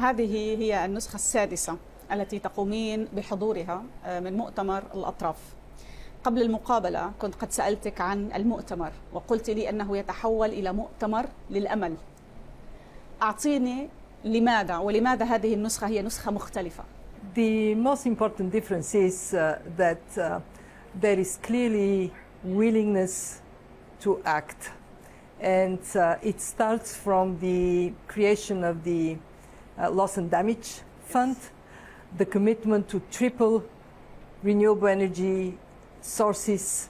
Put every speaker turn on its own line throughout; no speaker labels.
هذه هي النسخة السادسة التي تقومين بحضورها من مؤتمر الأطراف. قبل المقابلة كنت قد سألتك عن المؤتمر وقلت لي أنه يتحول إلى مؤتمر للأمل. أعطيني لماذا ولماذا هذه النسخة هي نسخة مختلفة؟
The most important difference is that there is clearly willingness to act. And it starts from the creation of the loss and damage fund, the commitment to triple renewable energy sources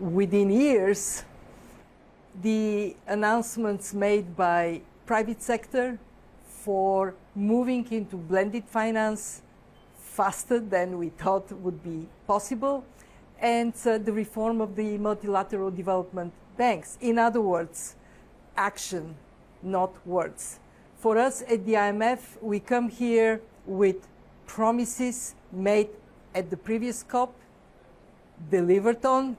within years, the announcements made by private sector for moving into blended finance faster than we thought would be possible, and the reform of the multilateral development banks. In other words, action, not words. For us at the IMF, we come here with promises made at the previous COP, delivered on.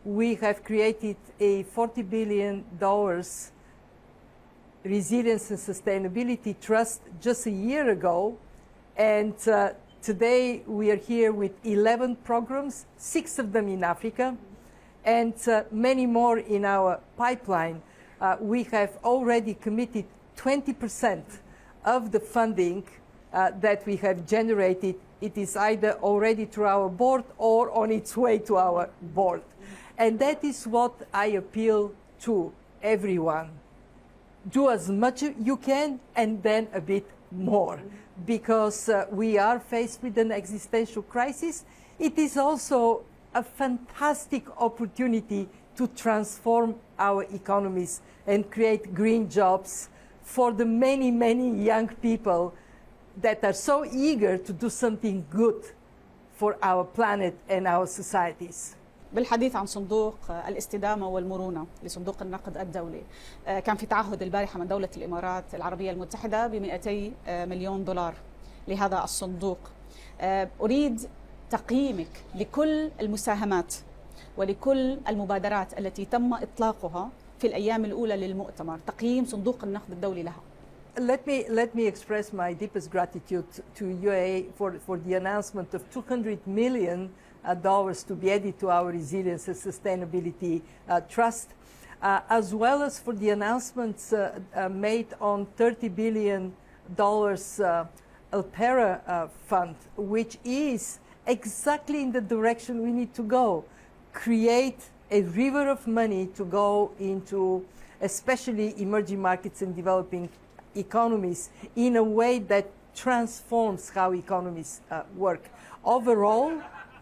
We have created a $40 billion resilience and sustainability trust just a year ago, and today we are here with 11 programs, 6 of them in Africa, and many more in our pipeline. We have already committed 20% of the funding that we have generated. It is either already through our board or on its way to our board. And that is what I appeal to everyone. Do as much you can and then a bit more, because we are faced with an existential crisis. It is also a fantastic opportunity to transform our economies and create green jobs for the many, many young people that are so eager to do something good for our planet and our societies.
بالحديث عن صندوق الاستدامة والمرونة لصندوق النقد الدولي، كان في تعهد البارحة من دولة الإمارات العربية المتحدة ب200 مليون دولار لهذا الصندوق. أريد تقييمك لكل المساهمات ولكل المبادرات التي تم إطلاقها في الأيام الأولى للمؤتمر، تقييم صندوق النقد الدولي لها.
Let me express my deepest gratitude to UAE for the announcement of $200 million to be added to our resilience and sustainability trust, as well as for the announcements made on $30 billion Altera fund, which is exactly in the direction we need to go. Create a river of money to go into especially emerging markets and developing economies in a way that transforms how economies work.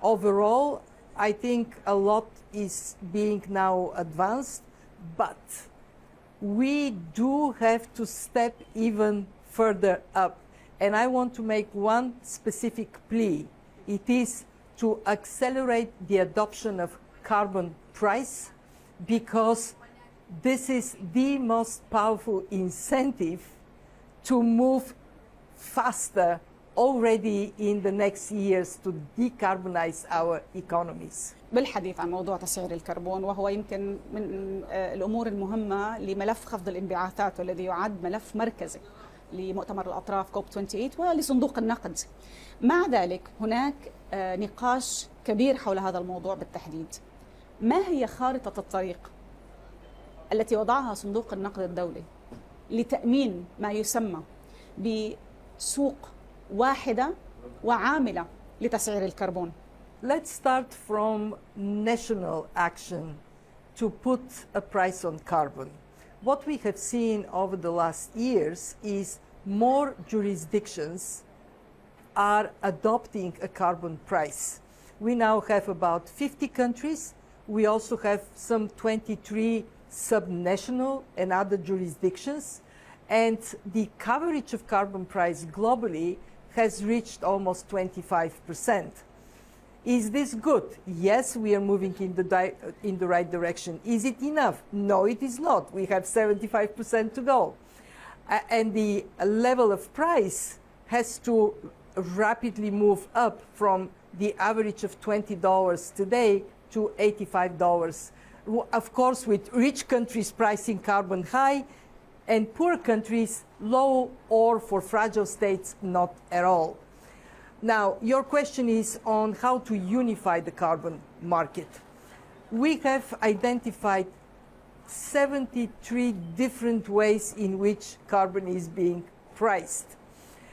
Overall, I think a lot is being now advanced, but we do have to step even further up. And I want to make one specific plea. It is to accelerate the adoption of carbon price, because this is the most powerful incentive to move faster already in the next years to decarbonize our economies.
بالحديث عن موضوع تسعير الكربون، وهو يمكن من الأمور المهمة لملف خفض الانبعاثات، والذي يعد ملف مركزي لمؤتمر الأطراف كوب28 ولصندوق النقد. مع ذلك هناك نقاش كبير حول هذا الموضوع بالتحديد. ما هي خارطة الطريق التي وضعها صندوق النقد الدولي لتأمين ما يسمى بسوق واحدة وعاملة لتسعير الكربون؟
Let's start from national action to put a price on carbon. What we have seen over the last years is more jurisdictions are adopting a carbon price. We now have about 50 countries. We also have some 23 subnational and other jurisdictions. And the coverage of carbon price globally has reached almost 25%. Is this good? Yes, we are moving in the right direction. Is it enough? No, it is not. We have 75% to go. And the level of price has to rapidly move up from the average of $20 today to $85. Of course, with rich countries pricing carbon high, and poor countries low, or for fragile states, not at all. Now, your question is on how to unify the carbon market. We have identified 73 different ways in which carbon is being priced.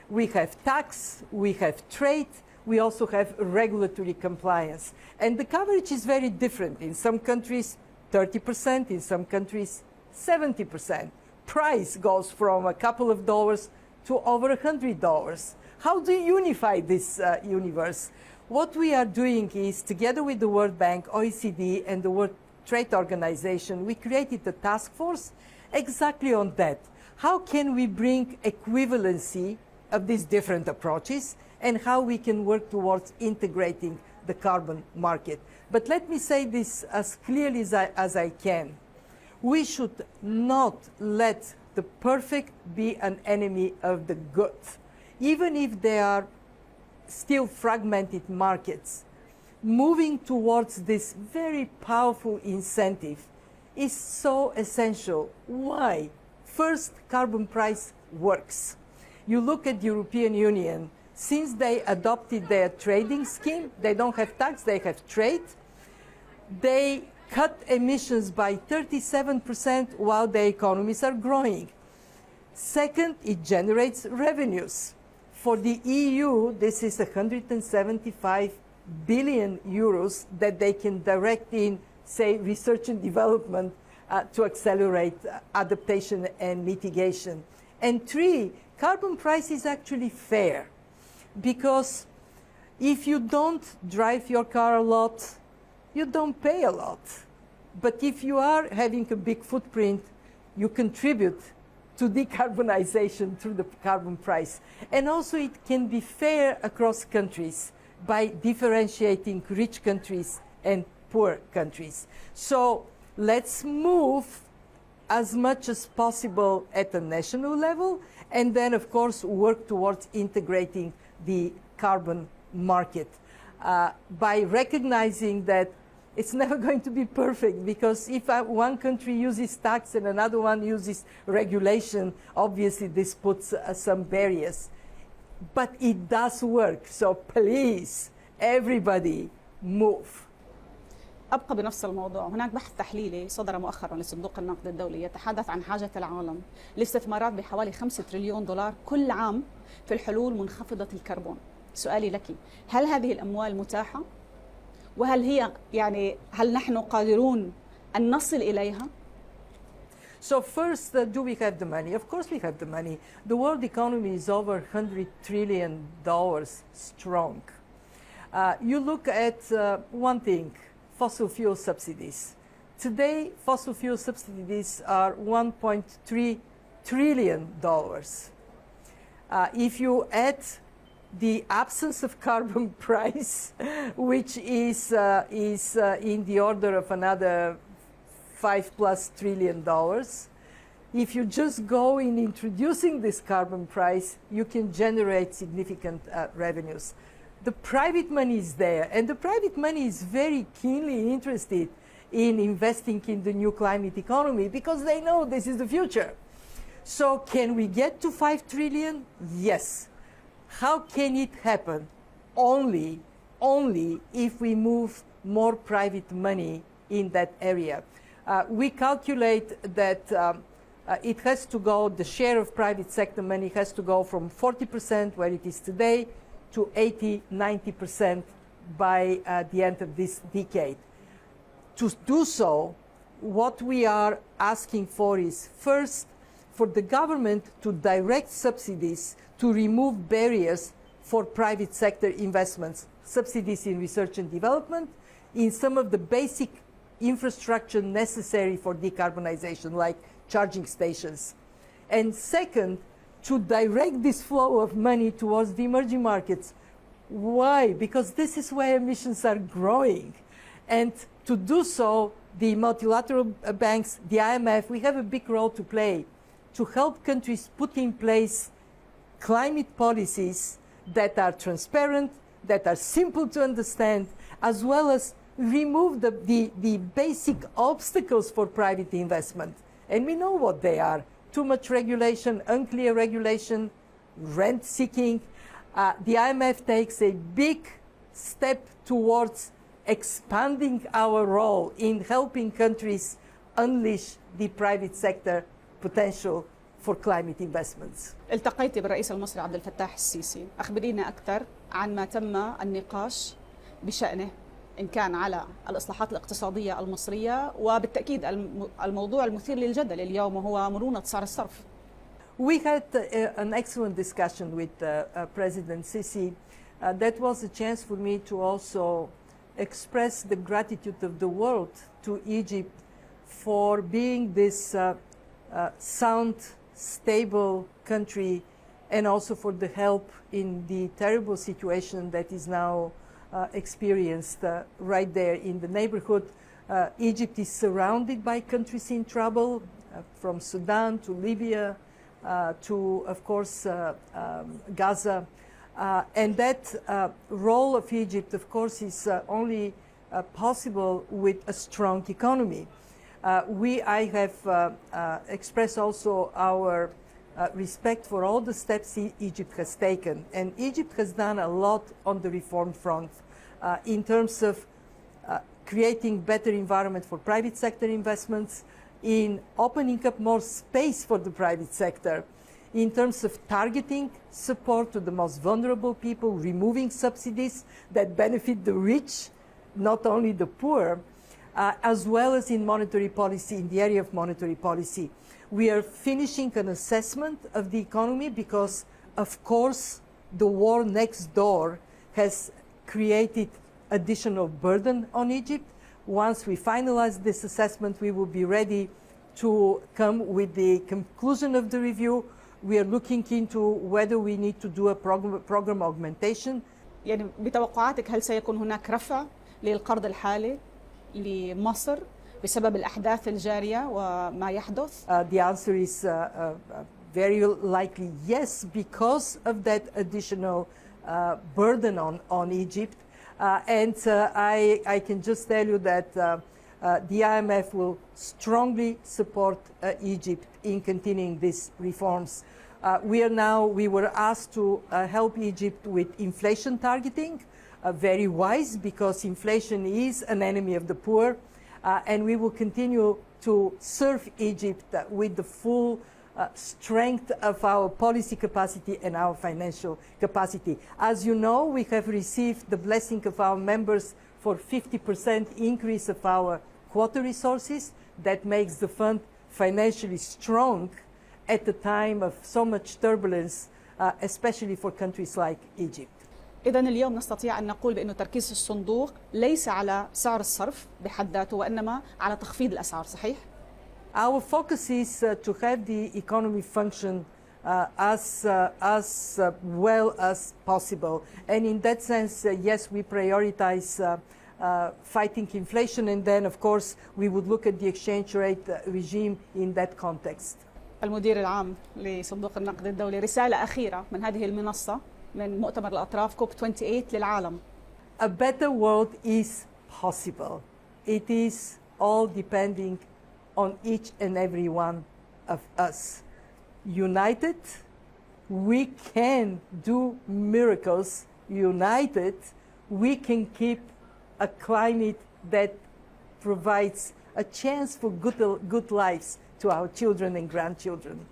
We have tax, we have trade, we also have regulatory compliance. And the coverage is very different. In some countries, 30%, in some countries, 70%. Price goes from a couple of dollars to over $100. How do you unify this universe? What we are doing is, together with the World Bank, OECD, and the World Trade Organization, we created a task force exactly on that. How can we bring equivalency of these different approaches, and how we can work towards integrating the carbon market? But let me say this as clearly as I can. We should not let the perfect be an enemy of the good. Even if they are still fragmented markets, moving towards this very powerful incentive is so essential. Why? First, carbon price works. You look at the European Union, since they adopted their trading scheme, they don't have tax, they have trade, they cut emissions by 37% while their economies are growing. Second, it generates revenues. For the EU, this is 175 billion euros that they can direct in, say, research and development to accelerate adaptation and mitigation. And three, carbon price is actually fair, because if you don't drive your car a lot, you don't pay a lot. But if you are having a big footprint, you contribute to decarbonization through the carbon price. And also it can be fair across countries by differentiating rich countries and poor countries. So let's move as much as possible at the national level, and then of course work towards integrating the carbon market by recognizing that it's never going to be perfect, because if one country uses tax and another one uses regulation, obviously this puts some barriers. But it does work, so please, everybody, move.
أبقى بنفس الموضوع. هناك بحث تحليلي صدر مؤخرا لصندوق النقد الدولي يتحدث عن حاجة العالم لاستثمارات بحوالي 5 تريليون دولار كل عام في الحلول منخفضة الكربون. سؤالي لك، هل هذه الأموال متاحة؟ وهل هي هل نحن قادرون أن نصل إليها؟
So first, do we have the money? Of course we have the money. The world economy is over $100 trillion strong. You look at one thing, fossil fuel subsidies. Today, fossil fuel subsidies are $1.3 trillion. If you add the absence of carbon price, which is in the order of another $5+ trillion. If you just go in introducing this carbon price, you can generate significant revenues. The private money is there, and the private money is very keenly interested in investing in the new climate economy because they know this is the future. So can we get to 5 trillion? Yes. How can it happen? Only if we move more private money in that area. We calculate that it has to go, the share of private sector money has to go from 40% where it is today to 80–90% by the end of this decade. To do so, what we are asking for is first for the government to direct subsidies to remove barriers for private sector investments, subsidies in research and development, in some of the basic infrastructure necessary for decarbonization, like charging stations. And second, to direct this flow of money towards the emerging markets. Why? Because this is where emissions are growing. And to do so, the multilateral banks, the IMF, we have a big role to play to help countries put in place climate policies that are transparent, that are simple to understand, as well as remove the basic obstacles for private investment. And we know what they are: too much regulation, unclear regulation, rent seeking. The IMF takes a big step towards expanding our role in helping countries unleash the private sector potential for climate investments.
التقيت بالرئيس المصري عبد الفتاح السيسي، أخبرينا أكثر عن ما تم النقاش بشأنه إن كان على الإصلاحات الاقتصادية المصرية، وبالتأكيد الموضوع المثير للجدل اليوم وهو مرونة سعر الصرف.
We had an excellent discussion with President Sisi. That was a chance for me to also express the gratitude of the world to Egypt for being this sound, stable country, and also for the help in the terrible situation that is now experienced right there in the neighborhood. Egypt is surrounded by countries in trouble, from Sudan to Libya to, of course, Gaza. And that role of Egypt, of course, is only possible with a strong economy. I have expressed also our respect for all the steps Egypt has taken. And Egypt has done a lot on the reform front in terms of creating better environment for private sector investments, in opening up more space for the private sector, in terms of targeting support to the most vulnerable people, removing subsidies that benefit the rich, not only the poor, as well as in monetary policy, in the area of monetary policy. We are finishing an assessment of the economy because, of course, the war next door has created additional burden on Egypt. Once we finalize this assessment, we will be ready to come with the conclusion of the review. We are looking into whether we need to do a program augmentation.
يعني بتوقعاتك هل سيكون هناك رفع للقرض الحالي لمصر بسبب الأحداث الجارية وما يحدث؟
The answer is very likely yes, because of that additional burden on Egypt. And I can just tell you that the IMF will strongly support Egypt in continuing these reforms. We were asked to help Egypt with inflation targeting, very wise, because inflation is an enemy of the poor, and we will continue to serve Egypt with the full strength of our policy capacity and our financial capacity. As you know, we have received the blessing of our members for 50% increase of our quota resources. That makes the fund financially strong at a time of so much turbulence, especially for countries like Egypt.
إذن اليوم نستطيع أن نقول بأنه تركيز الصندوق ليس على سعر الصرف بحد ذاته وإنما على تخفيض الأسعار، صحيح؟
Our focus is to have the economy function as well as possible. And in that sense, yes, we prioritize fighting inflation, and then, of course, we would look at the exchange rate regime in that context.
المدير العام لصندوق النقد الدولي، رسالة أخيرة من هذه المنصة من مؤتمر الأطراف كوب 28 للعالم.
A better world is possible. It is all depending on each and every one of us. United, we can do miracles. United, we can keep a climate that provides a chance for good lives to our children and grandchildren.